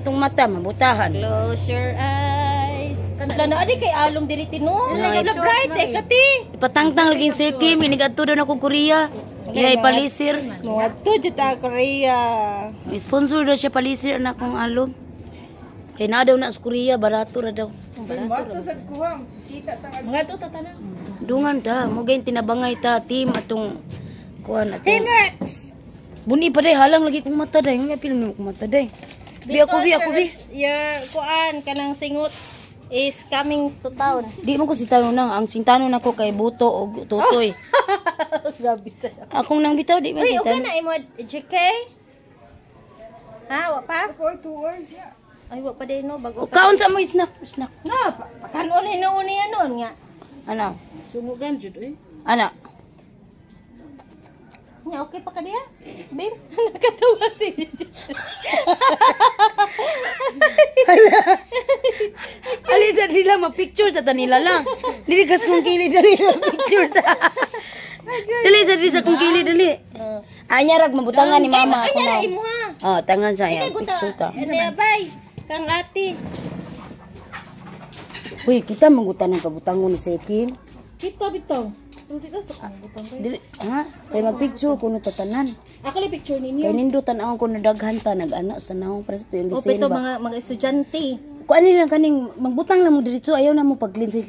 Itong mata, mabutahan. Close your eyes. Lana, adi kay alom diri tinuod. Right. Wala bright eh, kati. Ipatangtang lagi Sir Kim, inigadto daw na ko Korea. Iya ipalisir. Muadto jud ta Korea. Sponsor daw siya palisir na kong alom. Kay na daw na sa Korea, barato ra daw. Barato sa kuhang. Kita tanga. Mga to tatanan. Dungan ta, mo gayon tinabangay ta team atong kuan atong. Teamworks. Buni pa day halang lagi kong mata day. Nga pila mo kong mata day. Bi ako. Your kuan kanang singot is coming to town. Di mo ko si tanong nang ang sintano nako kay buto o tutoy. Grabe sa. Akong nang bitaw di man Uy, okay kita. na imo JK? Ha, wa pa? For 2 hours ya. Ay, wa pa din no bago. Kaon sa mo snack. No, kanon hinuuni anon nga. Ano? Sungugan jud eh. Ana. Nga okay pa ka diya? Babe, nakatawa si Ali sa nila ma-picture sa tanila lang. Dili kas kong kili dali picture ta. Dali sa kong kili dali. Anya rag mabutangan ni mama ako. Anya ra na. imo ha. Oh, tangan sa ya Sige guta. picture ta. Ano bay? Kang ati. Uy, kita mangutan ng kabutangon ni Sir Kim. Kita bitaw. Dito sa butang kay. Dili, ha? Kay mag-picture kuno tatanan. Ako li picture ninyo. Kay nindutan ako kuno daghan ta nag-ana sa naong para sa tuyong O gisin pito ba. mga estudyante. Kuan lang kaning magbutang lang mo diretso ayaw na mo pag-cleansing.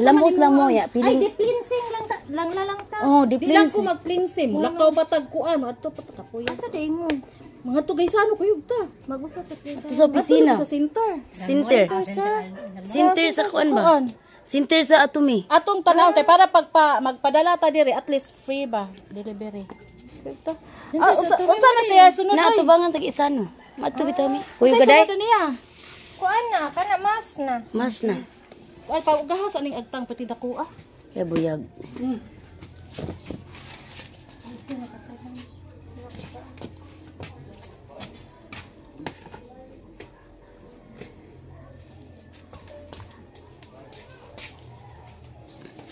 Lamos lang mo ya Ay, piling. di cleansing lang sa lang ta. Oh, di Di lang ko cleansing. mag-cleansing. Lakaw batag kuan. Ato patakapuyan. Asa day mo? Mga tugay sa ano kuyog ta. Mag-usap pa sila. Sa opisina. Sa center. Sinter. Sinter sa kuan ba? Sinter sa Atumi. Atong tanaw tay para magpadala ta diri at least free ba delivery. Ito. Unsa na siya sunod ay? Natubangan tag isa no. Mato bitaw mi. Kuyo Unsa gaday. sunod niya? Kuan na, kana mas na. Mas na. Kuan pa ugahas aning agtang pati dako ah. Ya buyag.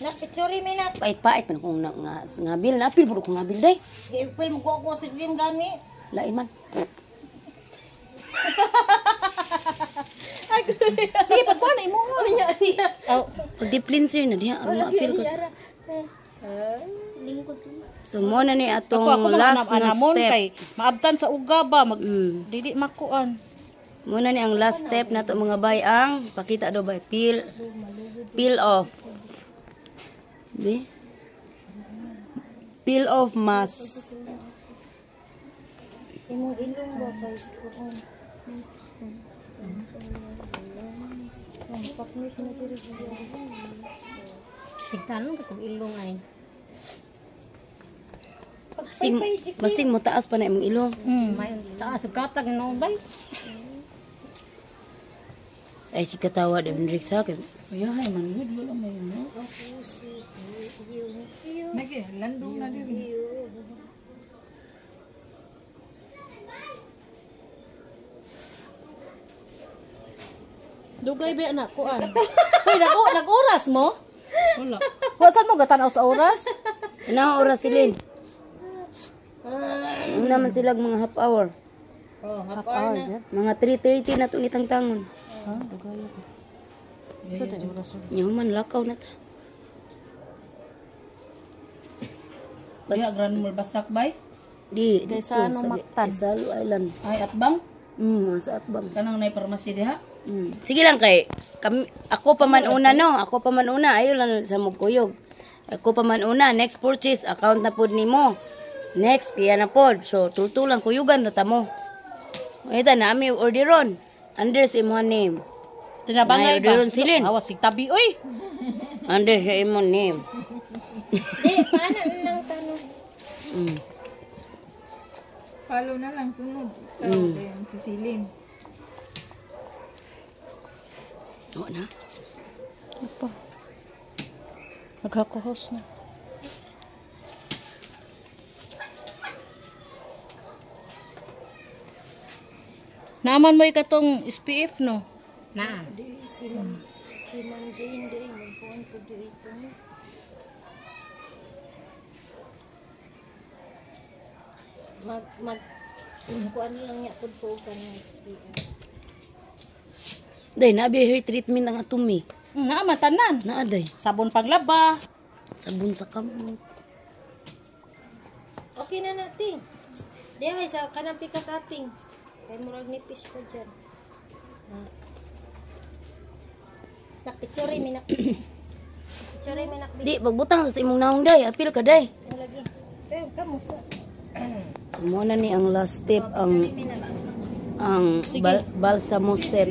Na picture mi na. Pait-pait man kung ngabil. Napil po kong ngabil day. Gipil mo ko ako sa game gani. Lain man. Sige pagkuan na imo ha. Si Pag-diplinser na diha. Ang mapil ko. Lingkod ko. So, mo na ni atong ako last na anamon step. kay maabtan sa uga ba mag dili makuan. Muna ni ang last step na to mga bay ang pakita do bay peel off. Di? Peel off mask. Imong ilong ba guys? Kuan. Sigtanon ka kung ilong ay. Basing mo taas pa na imong ilong. May taas katag no bay. Ay si katawa din rik sa akin. Ayahay man gud wala may mo. Nage, landong na diri. Dugay ba na kuan. Hoy nag-oras mo? Wala. Wasan mo gatanaw sa oras? Ano oras silin? Una man sila mga half hour. Oh, hapar na. Mga 3:30 na to ni tangtangon. Ha, dugay ko. Sa tay oras. Nyaman lakaw na ta. Diha gran mo basak bay? Di, Di sa ano, Mactan? Sa Island. Ay atbang Sa Atbang. kanang nay farmasi diha. Sige lang kay ako pa man una no, ako pa man una ayo lang sa mugkuyog. Ako pa man una, next purchase account na pud nimo. Next kaya na pod. So tutulang kuyugan na ta mo. Ita na ami orderon. Under sa imong name. Tinabangay Nay, ba? orderon silin. Awas sig tabi oy. Under sa imong name. Paano nang tanong? Follow na lang sunod. Ikaw si Silin. Oo na. Apa? Naghakuhos na. Naaman mo katong SPF no? Na. Si Ma'am Jane day magpuan po dito. Kuan lang niya pud po kanang SPF. Day, nabi hair treatment ang atumi. Nga matanan. Naa, day. Sabon paglaba. Sabon sa kamot. Okay na natin. Di ay sa kanang pikas ating. Kay murag nipis pa dyan. Nakpicture mi nak. Picture mi nak. Di, pagbutang sa imong naong, day. Apil ka, day. Lagi. Pero kamu sa. So, muna ni ang last step, ang balsamo step.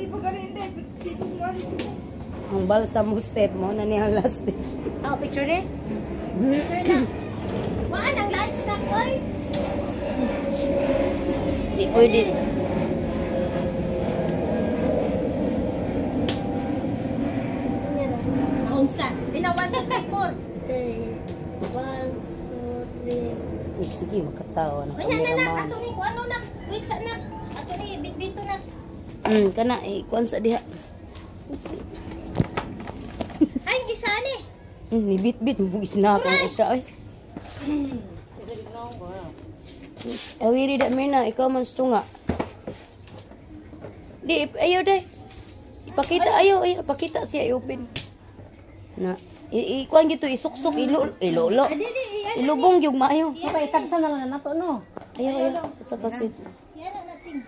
Ang balsamo step, muna ni ang last step. Ah, picture ni? Picture na. Waan ang light stock oy. Di pwede. Ano na? Naunsa. Dinawan ng report. 1, 2, 3. Sige, makatawa ng Kanya na nak, cameraman. ato ni ko ano nak. Wait sa nak. Ato ni bitbito nak. Kana, kuan sa diha. Ay, isa ni. Ni bit-bit, mabugis na ako ang usra, ay. Awiri da Mirna, ikaw man stunga. Di, ayaw day. Ipakita, ayaw, ipakita siya, i-open. Na, ikuan gito, isuksok, ilolo. Ilubong yung maayo. Apa itagsa na lang nato no. Ayaw, sa kasi. Yan na natin.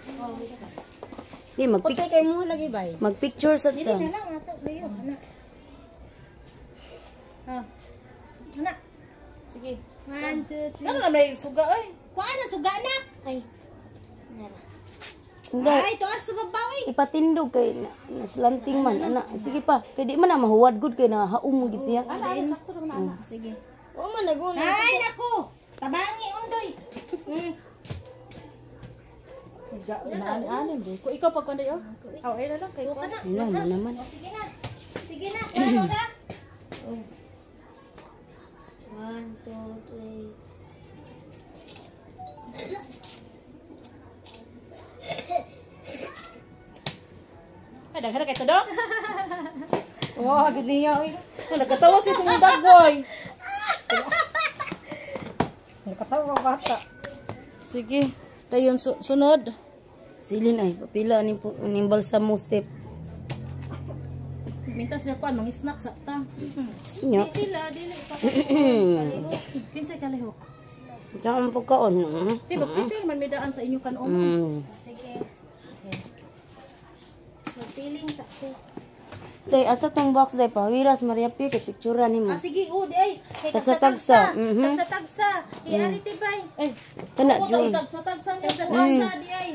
Di, Putay kay mo lagi bay. magpicture sa Dili ta. na lang ato dayo, anak. Anak. Sige. 1, 2, 3. Ano na may suga ay? Kuan na suga na. Ay. Hindi, Ay, to sa babaw eh. ipatindog kay naslanting man, anak. Sige pa, kay di man na mahuwad good kay na haum mo gid siya. Ay, sakto ra na. Sige. O man naguna. Ay, naku. Tabangi undoy. Ano di? Ko ikaw pag kanday oh. Aw, ay na lang kay ko. Ano man naman. Sige na. Sige na. Ano na? 1, 2, 3. Ay, daghan kay todo. Wow, gid niya oy. Nagkatawa si sumundag boy. Nagkatawa ka bata. Sige, dayon sunod. Silin ay, papila ning balsamo step. Mintas niya kuan mga snack sa ta. Nya. Sila dili pa. Kinsay kalihok. Diyan ang pagkaon. Di ba prepare man medaan sa inyo kanon. Sige. Magpiling sa ko. Day, asa tong box day pa? Wiras Maria P, kay picturean nimo. Sige, di ay. Kay Tagsa-tagsa. Tagsa-tagsa. Iari tibay. Ay, Kana ko jud. tagsa-tagsa niya sa Tagsa di ay.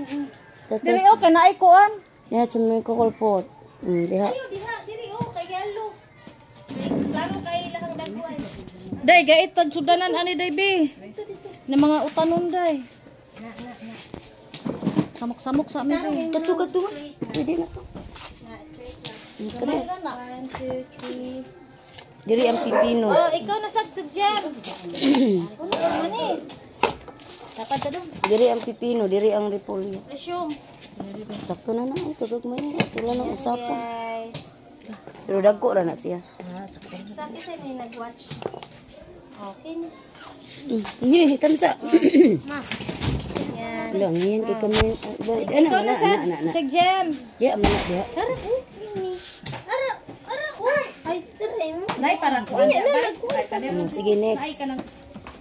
dili okay na ay kuan. Ya sa may kukulpot. Diha. Ayo diha diri kay galo. Klaro kay lahang dagway. Day, gaitag sudanan ani day be. Na mga utanon day. Na. Samok-samok sa amin day. Katu. Pwede na to. Na straight lang. Kani. 1, 2, 3. Diri ang pipino. Oh, ikaw na sagsug jam. Ano man eh? Dapat ka doon. Diri ang pipino, diri ang repolyo. Resume. Sakto na na, kagagmay na. Wala nang usapan. Guys. Pero dagko ra na siya. Sa isa ni nag-watch. Okay na. Ni tansa. Ma. Yan. Lang yan kay kami. Ikaw na sag jam. Ya man diha. Ara, ini. Ara, ay, tara mo. Nay parang kuan siya ba? Sige next.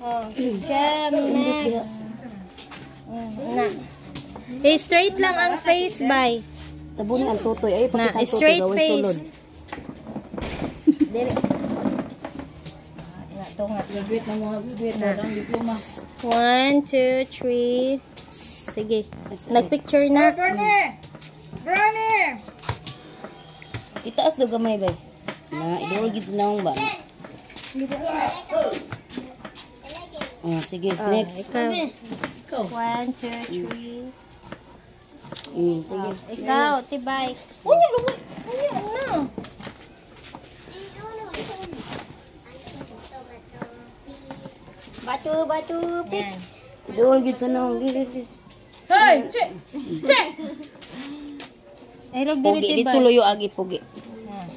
Oh, jam next. Na. Straight lang ang face by. Tabunin ang tutoy ay Na, pakita ang tutoy straight gawin face. sulod. Dili. Na to nga. Graduate na mga graduate na ang diploma. 1, 2, 3. Sige. Nagpicture na. Itaas do gamay bay. Na idol gid sinawong ba. Sige, next. Ikaw. 1, 2, 3. Sige. Ikaw, tibay. Unya, lumay. Unya, na. Batu, pit. Idol gid sinawong dili. Hey, check. Check. Ay, log Pogi dili dito tibay. loyo agi pogi.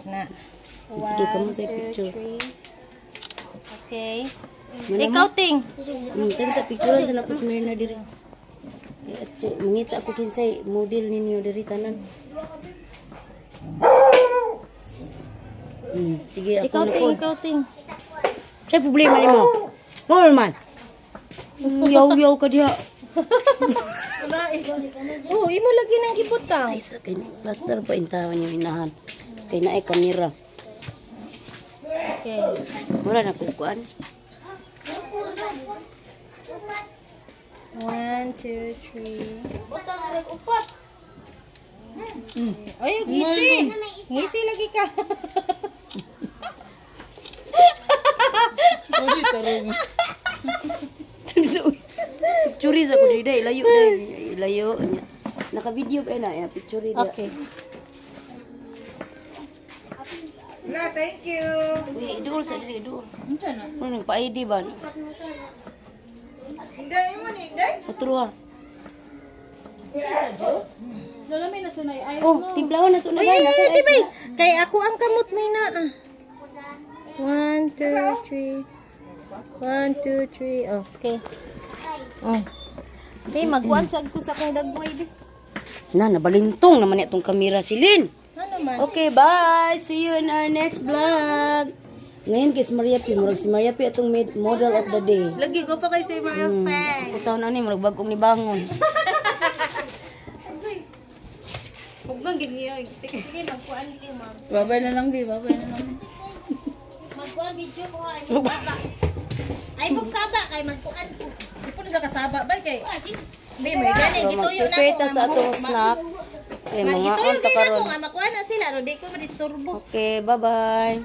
Na. Sige ka mo sa picture. 3. Okay. Ikaw, ting. Tan sa picture sa napos Mirna diri. Mangita ako kinsay model ninyo diri tanan. Sige, ako Ikaw na ting, po. ikaw ting. Siya problema ni mo. Mo man. Yaw-yaw ka diha. Oh, imo lagi nang gibutang. Ay, sa kini. Plaster pa intawan yung inahan. Kay na ay kamera. Okay. Mura na kukuan. 1, 2, 3. Ay, ngisi. Ngisi lagi ka. Picture sa ko day, layo day. Layo. Naka-video pa na, picture dia. Okay. Na, thank you. Uy, idol sa dili, idol. Ano nagpa-ID ba? Inday mo ni, Inday? Otro ha. Lalo may nasunay ay Oh, timplahon na to na Ay, ba? ay, Nasa di ba? Kay ako ang kamot may na. 1, 2, 3. 1, 2, 3. Oh, okay. Oh. Okay, magwansag ko sa kong dagway di. Na, nabalintong naman itong kamera si Lynn. Ano man? Okay, bye. See you in our next vlog. Ngayon kay si Maria P. Murag si Maria P. Itong model of the day. Lagi ko pa kay si Mario Feng. Ako taon na ni, murag bagong ni bangon. Huwag bang ganyan. Sige, magkuhan kayo, ma'am. babay na lang di, babay na lang. Magkuhan video ko ay magsaba. Ay, magsaba kay magkuhan ko. Di po na kasaba ba kay? Hindi, may ganyan. So, Gituyo na magpipita ako. sa atong snack. Eh, mga Gituyo on ta kayo na ako karon. nga. Makuha na sila. Ro, di ko madisturbo. Okay, bye-bye.